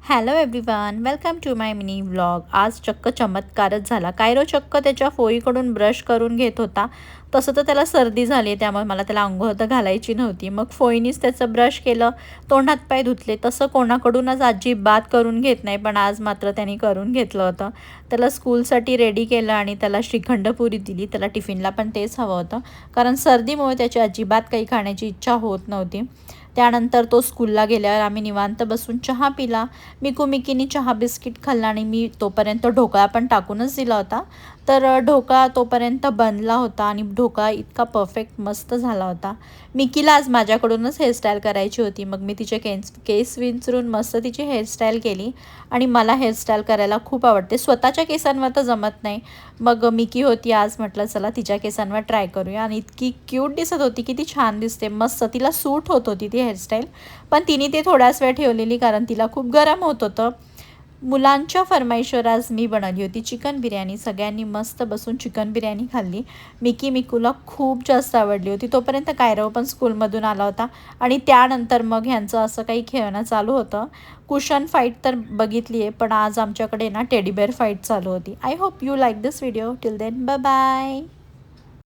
Hello everyone, welcome to my mini vlog. आज चक्क चमत्कारच झाला. कायरो चक्क त्याच्या फोईकडून ब्रश करून घेत होता. तसं तर त्याला सर्दी झाली आहे, त्यामुळे मला त्याला अंघोळ तर घालायची नव्हती. मग फोईनीच त्याचं ब्रश केलं, तोंड हातपाय धुतले. तसं कोणाकडूनच अजिबात करून घेत नाही, पण आज मात्र त्यांनी करून घेतलं होतं. त्याला स्कूलसाठी रेडी केलं आणि त्याला श्रीखंड पुरी दिली. त्याला टिफिनला पण तेच हवं होतं, कारण सर्दीमुळे त्याची अजिबात काही खाण्याची इच्छा होत नव्हती. त्यानंतर तो स्कूलला गेल्यावर आम्ही निवांत बसून चहा पिला. मिकीनी चहा बिस्किट खाल्ला आणि मी तोपर्यंत ढोकळा पण टाकूनच दिला होता. तर ढोकळा तोपर्यंत बनला होता आणि ढोकळा इतका परफेक्ट मस्त झाला होता. मिकीला आज माझ्याकडूनच हेअरस्टाईल करायची होती, मग मी तिचे केस विंचरून मस्त तिची हेअरस्टाईल केली. आणि मला हेअरस्टाईल करायला खूप आवडते. स्वतःच्या केसांवर तर जमत नाही, मग मिकी होती आज, म्हटलं चला तिच्या केसांवर ट्राय करूया. आणि इतकी क्यूट दिसत होती, किती छान दिसते, मस्त तिला सूट होत होती ती हेअरस्टाईल. पण तिने ते थोड्याच वेळ ठेवलेली, कारण तिला खूप गरम होत होतं. मुलांच्या फरमाईशवर आज मी बनवली होती चिकन बिर्याणी. सगळ्यांनी मस्त बसून चिकन बिर्याणी खाल्ली. मिकूला खूप जास्त आवडली होती. तोपर्यंत कायरव पण स्कूलमधून आला होता आणि त्यानंतर मग ह्यांचं असं काही खेळणं चालू होतं. कुशन फाईट तर बघितली आहे, पण आज आमच्याकडे ना टेडी बेअर फाईट चालू होती. I hope you like this video. Till then, bye bye.